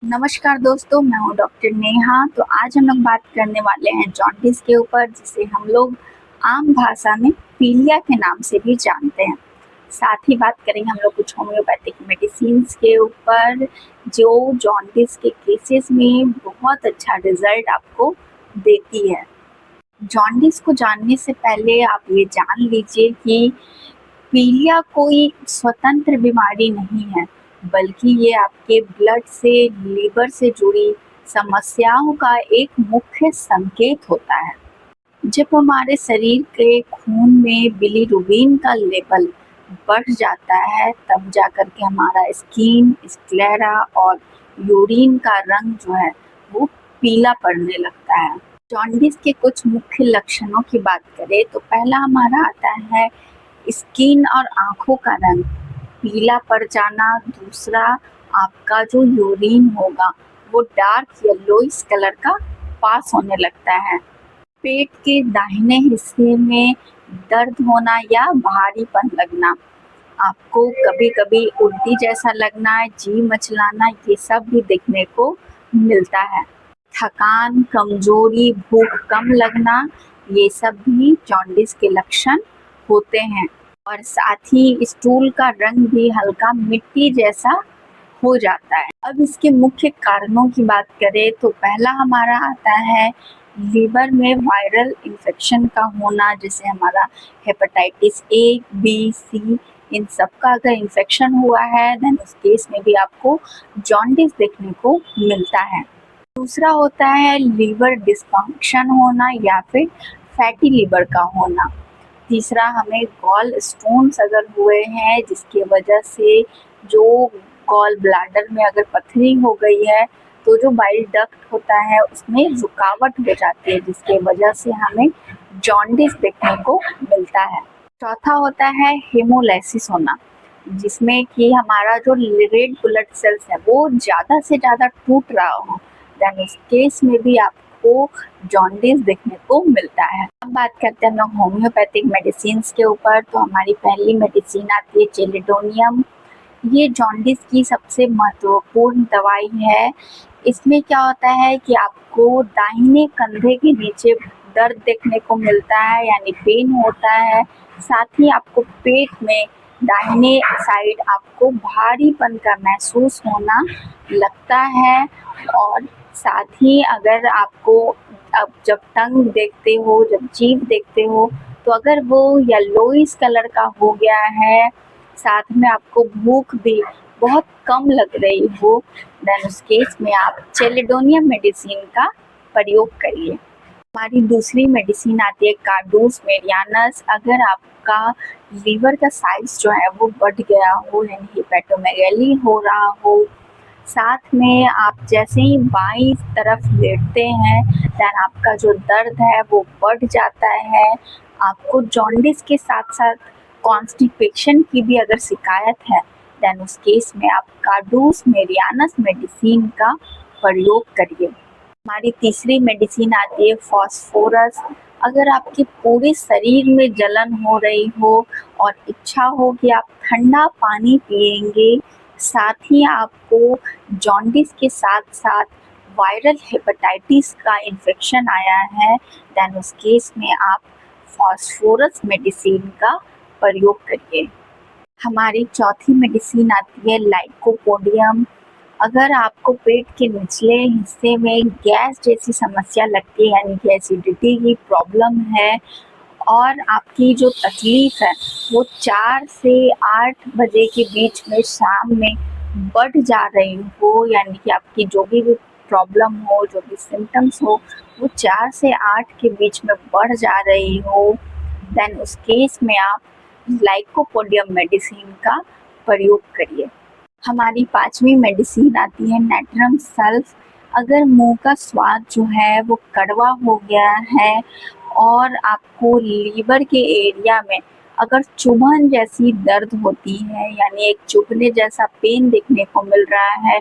नमस्कार दोस्तों, मैं हूँ डॉक्टर नेहा। तो आज हम लोग बात करने वाले हैं जॉन्डिस के ऊपर, जिसे हम लोग आम भाषा में पीलिया के नाम से भी जानते हैं। साथ ही बात करेंगे हम लोग कुछ होम्योपैथिक मेडिसिन्स के ऊपर जो जॉन्डिस के केसेस में बहुत अच्छा रिजल्ट आपको देती है। जॉन्डिस को जानने से पहले आप ये जान लीजिए कि पीलिया कोई स्वतंत्र बीमारी नहीं है, बल्कि ये आपके ब्लड से, लीवर से जुड़ी समस्याओं का एक मुख्य संकेत होता है। जब हमारे शरीर के खून में बिलीरुबिन का लेवल बढ़ जाता है, तब जाकर के हमारा स्किन, स्क्लेरा और यूरिन का रंग जो है वो पीला पड़ने लगता है। जॉन्डिस के कुछ मुख्य लक्षणों की बात करें तो पहला हमारा आता है स्किन और आँखों का रंग पीला पड़ जाना। दूसरा, आपका जो यूरिन होगा वो डार्क येलोइश कलर का पास होने लगता है। पेट के दाहिने हिस्से में दर्द होना या भारीपन लगना, आपको कभी-कभी उल्टी जैसा लगना, जी मचलाना, ये सब भी देखने को मिलता है। थकान, कमजोरी, भूख कम लगना, ये सब भी जॉन्डिस के लक्षण होते हैं। और साथ ही स्टूल का रंग भी हल्का मिट्टी जैसा हो जाता है। अब इसके मुख्य कारणों की बात करें तो पहला हमारा आता है लीवर में वायरल इन्फेक्शन का होना, जैसे हमारा हेपेटाइटिस ए, बी, सी, इन सब का अगर इन्फेक्शन हुआ है देन उस केस में भी आपको जॉन्डिस देखने को मिलता है। दूसरा होता है लीवर डिस्फंक्शन होना या फिर फैटी लीवर का होना। तीसरा, हमें गॉल स्टोन्स अगर हुए हैं जिसकी वजह से जो गॉल ब्लैडर में अगर पथरी हो गई है तो जो बाइल डक्ट होता है उसमें रुकावट हो जाती है, जिसके वजह से हमें जॉन्डिस देखने को मिलता है। चौथा होता है हेमोलाइसिस होना, जिसमें कि हमारा जो रेड ब्लड सेल्स है वो ज़्यादा से ज़्यादा टूट रहा हो, देन उस केस में भी आपको जॉन्डिस देखने को मिलता है। अब बात करते हैं हम लोग होम्योपैथिक मेडिसिन्स के ऊपर। तो हमारी पहली मेडिसिन आती है चेलिडोनियम। ये जॉन्डिस की सबसे महत्वपूर्ण दवाई है। इसमें क्या होता है कि आपको दाहिने कंधे के नीचे दर्द देखने को मिलता है, यानी पेन होता है। साथ ही आपको पेट में दाहिने साइड आपको भारीपन का महसूस होना लगता है। और साथ ही अगर आपको अब जब टंग देखते हो, जब जीभ देखते हो, तो अगर वो येलोइश कलर का हो गया है, साथ में आपको भूख भी बहुत कम लग रही हो, देन उस केस में आप चेलिडोनियम मेडिसिन का प्रयोग करिए। हमारी दूसरी मेडिसिन आती है कार्डूस मेडियानस। अगर आपका लीवर का साइज जो है वो बढ़ गया हो, यानी हेपेटोमेगाली हो रहा हो, साथ में आप जैसे ही बाईं तरफ लेटते हैं देन आपका जो दर्द है वो बढ़ जाता है। आपको जॉन्डिस के साथ साथ कॉन्स्टिपेशन की भी अगर शिकायत है देन उस केस में आप कार्डूस मेडियानस मेडिसिन का प्रयोग करिए। हमारी तीसरी मेडिसिन आती है फॉस्फोरस। अगर आपके पूरे शरीर में जलन हो रही हो और इच्छा हो कि आप ठंडा पानी पिएंगे, साथ ही आपको जॉन्डिस के साथ साथ वायरल हेपेटाइटिस का इन्फेक्शन आया है, देन उस केस में आप फॉस्फोरस मेडिसिन का प्रयोग करिए। हमारी चौथी मेडिसिन आती है लाइकोपोडियम। अगर आपको पेट के निचले हिस्से में गैस जैसी समस्या लगती है, यानी कि एसिडिटी की प्रॉब्लम है, और आपकी जो तकलीफ है वो 4 से 8 बजे के बीच में शाम में बढ़ जा रही हो, यानी कि आपकी जो भी प्रॉब्लम हो, जो भी सिम्टम्स हो, वो 4 से 8 के बीच में बढ़ जा रही हो, देन उस केस में आप लाइकोपोडियम मेडिसिन का प्रयोग करिए। हमारी पांचवी मेडिसिन आती है नेट्रम सल्फ। अगर मुंह का स्वाद जो है वो कड़वा हो गया है और आपको लीवर के एरिया में अगर चुभन जैसी दर्द होती है, यानी एक चुभने जैसा पेन देखने को मिल रहा है,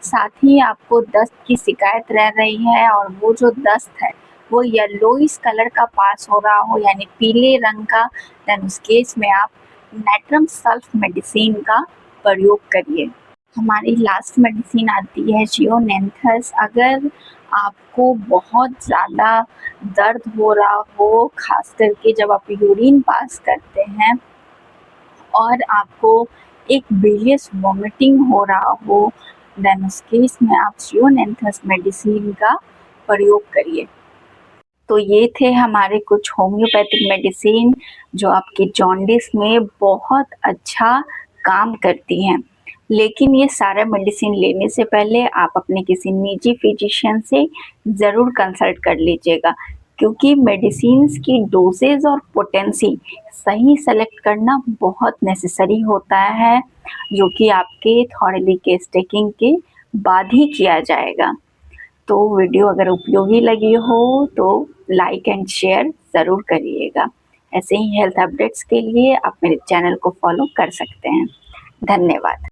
साथ ही आपको दस्त की शिकायत रह रही है और वो जो दस्त है वो येलोइश कलर का पास हो रहा हो, यानी पीले रंग का, देन उस केस में आप नेट्रम सल्फ मेडिसिन का प्रयोग करिए। हमारी लास्ट मेडिसिन आती है जियोनेंथस। अगर आपको बहुत ज़्यादा दर्द हो रहा हो, ख़ास करके जब आप यूरिन पास करते हैं और आपको एक बिलियस वॉमिटिंग हो रहा हो, देन उस केस में आप जियोनेंथस मेडिसिन का प्रयोग करिए। तो ये थे हमारे कुछ होम्योपैथिक मेडिसिन जो आपकी जॉन्डिस में बहुत अच्छा काम करती हैं। लेकिन ये सारा मेडिसिन लेने से पहले आप अपने किसी निजी फिजिशियन से ज़रूर कंसल्ट कर लीजिएगा, क्योंकि मेडिसिन्स की डोसेज और पोटेंसी सही सेलेक्ट करना बहुत नेसेसरी होता है, जो कि आपके थॉरली स्टेकिंग के बाद ही किया जाएगा। तो वीडियो अगर उपयोगी लगी हो तो लाइक एंड शेयर ज़रूर करिएगा। ऐसे ही हेल्थ अपडेट्स के लिए आप मेरे चैनल को फॉलो कर सकते हैं। धन्यवाद।